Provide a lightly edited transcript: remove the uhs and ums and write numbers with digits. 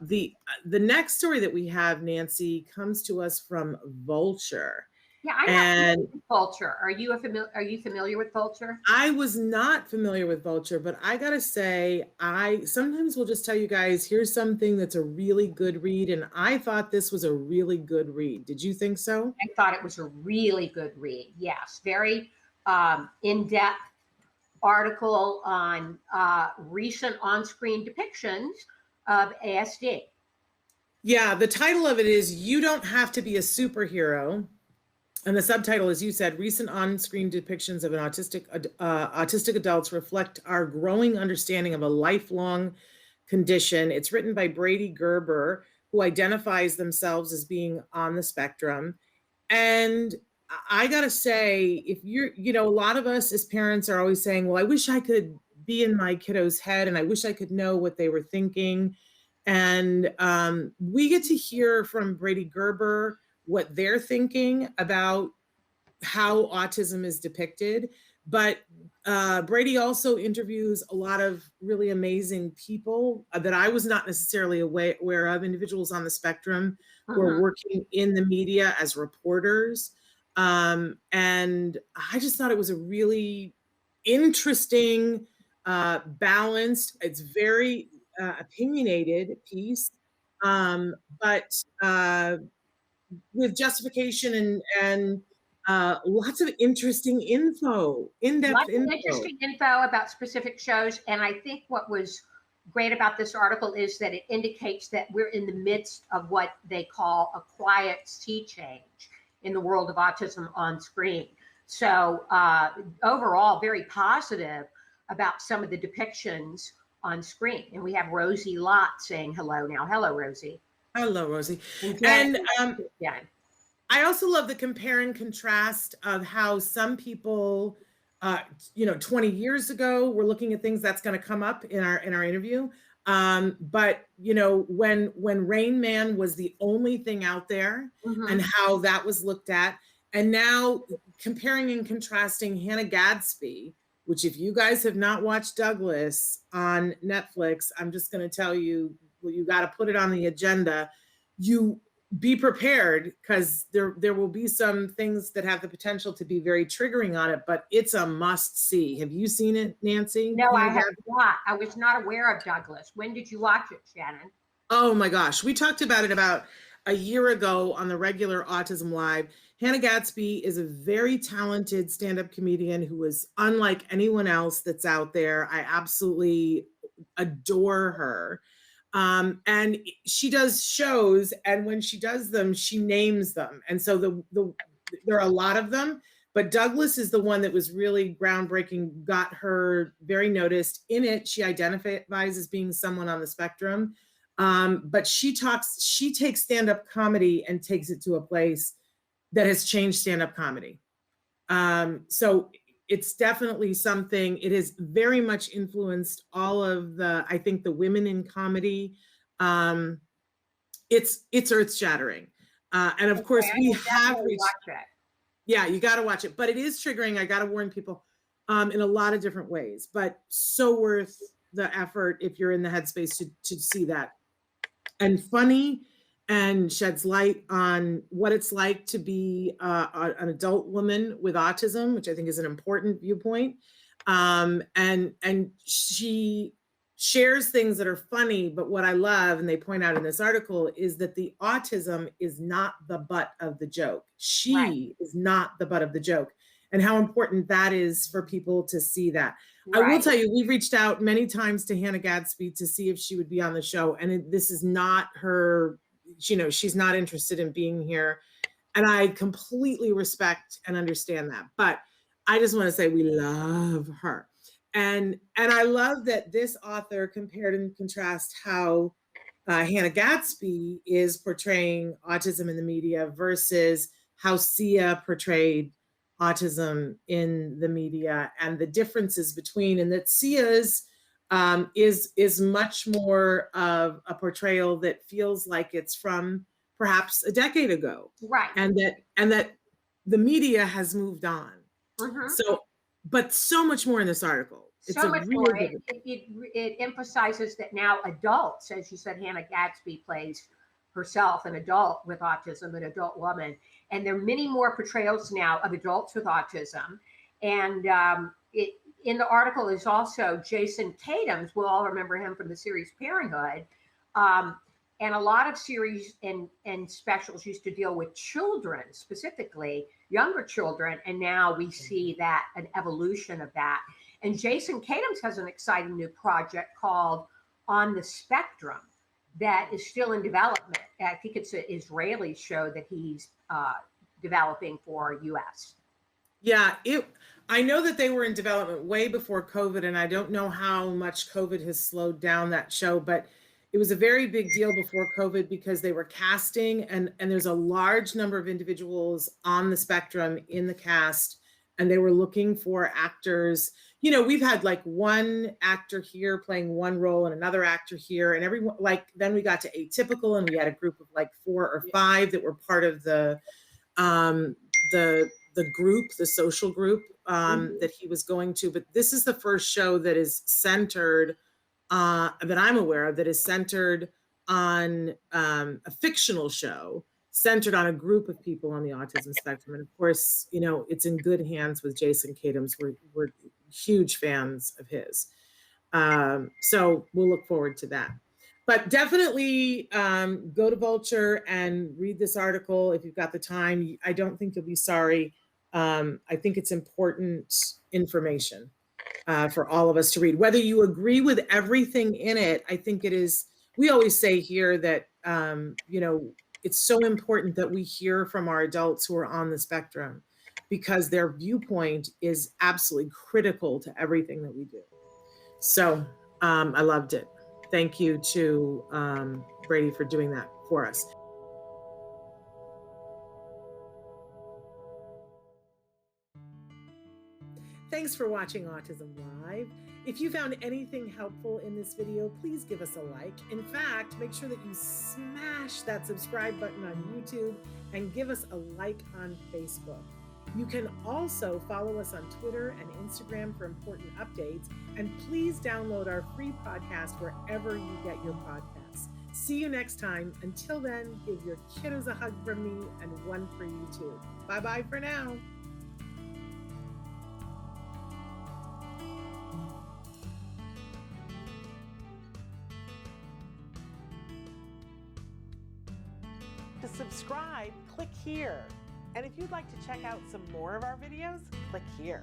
The next story that we have, Nancy, comes to us from Vulture. Yeah, I'm not familiar And with Vulture. Are you familiar with Vulture? I was not familiar with Vulture, but I gotta say, I sometimes will just tell you guys, here's something that's a really good read, and I thought this was a really good read. Did you think so? I thought it was a really good read. Yes, very in-depth article on recent on-screen depictions of ASD. Yeah, the title of it is "You Don't Have to Be a Superhero." And the subtitle, as you said, recent on-screen depictions of an autistic adults reflect our growing understanding of a lifelong condition. It's written by Brady Gerber, who identifies themselves as being on the spectrum. And I gotta say, if a lot of us as parents are always saying, well, I wish I could be in my kiddo's head and I wish I could know what they were thinking. And we get to hear from Brady Gerber what they're thinking about how autism is depicted. But Brady also interviews a lot of really amazing people that I was not necessarily aware of, individuals on the spectrum who are working in the media as reporters. And I just thought it was a really interesting, balanced, it's very opinionated piece, but with justification and lots of interesting info, in-depth Lots of info. interesting info about specific shows. And I think what was great about this article is that it indicates that we're in the midst of what they call a quiet sea change in the world of autism on screen. So overall, very positive about some of the depictions on screen. And we have Rosie Lott saying hello now. Hello, Rosie. Hello, Rosie. And I also love the compare and contrast of how some people, 20 years ago, were looking at things that's going to come up in our interview. But when Rain Man was the only thing out there, and how that was looked at, and now comparing and contrasting Hannah Gadsby, which if you guys have not watched Douglas on Netflix, I'm just going to tell you, well, you got to put it on the agenda. You be prepared, because there will be some things that have the potential to be very triggering on it, but it's a must see. Have you seen it, Nancy? No, I have not. I was not aware of Douglas. When did you watch it, Shannon? Oh my gosh. We talked about it about a year ago on the regular autism-live. Hannah Gadsby is a very talented stand-up comedian who is unlike anyone else that's out there. I absolutely adore her. And she does shows, and when she does them, she names them. And so there are a lot of them, but Douglas is the one that was really groundbreaking, got her very noticed. In it, she identifies as being someone on the spectrum, but she takes stand-up comedy and takes it to a place that has changed stand-up comedy. So it's definitely something, it has very much influenced all of I think the women in comedy. It's earth-shattering. And of course we have reached, watch it. Yeah, you got to watch it, but it is triggering. I got to warn people in a lot of different ways, but so worth the effort if you're in the headspace to see that. And funny, and sheds light on what it's like to be an adult woman with autism, which I think is an important viewpoint. And she shares things that are funny, but what I love, and they point out in this article, is that the autism is not the butt of the joke. She is not the butt of the joke, and how important that is for people to see that. I will tell you, we've reached out many times to Hannah Gadsby to see if she would be on the show, and this is not her, she's not interested in being here. And I completely respect and understand that. But I just want to say we love her. And I love that this author compared and contrast how Hannah Gadsby is portraying autism in the media versus how Sia portrayed autism in the media, and the differences between, and that Sia's is much more of a portrayal that feels like it's from perhaps a decade ago, and that the media has moved on. So, but so much more in this article. It's So a much real more. good. It emphasizes that now adults, as you said, Hannah Gadsby plays herself an adult with autism, an adult woman, and there are many more portrayals now of adults with autism. And in the article is also Jason Katims. We'll all remember him from the series Parenthood. And a lot of series and specials used to deal with children, specifically younger children, and now we see that an evolution of that. And Jason Katims has an exciting new project called On the Spectrum that is still in development. I think it's an Israeli show that he's developing for US. Yeah, I know that they were in development way before COVID, and I don't know how much COVID has slowed down that show, but it was a very big deal before COVID because they were casting, and there's a large number of individuals on the spectrum in the cast, and they were looking for actors. You know, we've had like one actor here playing one role and another actor here, and everyone, like, then we got to Atypical, and we had a group of like 4 or 5 that were part of the group, the social group that he was going to. But this is the first show that is centered, that I'm aware of, that is centered on a fictional show centered on a group of people on the autism spectrum. And of course, you know, it's in good hands with Jason Katims. We're huge fans of his. So we'll look forward to that. But definitely go to Vulture and read this article if you've got the time. I don't think you'll be sorry. I think it's important information for all of us to read. Whether you agree with everything in it, I think it is. We always say here that, you know, it's so important that we hear from our adults who are on the spectrum, because their viewpoint is absolutely critical to everything that we do. So I loved it. Thank you to Brady for doing that for us. Thanks for watching Autism Live. If you found anything helpful in this video, please give us a like. In fact, make sure that you smash that subscribe button on YouTube and give us a like on Facebook. You can also follow us on Twitter and Instagram for important updates. And please download our free podcast wherever you get your podcasts. See you next time. Until then, give your kiddos a hug from me and one for you too. Bye-bye for now. To subscribe, click here. And if you'd like to check out some more of our videos, click here.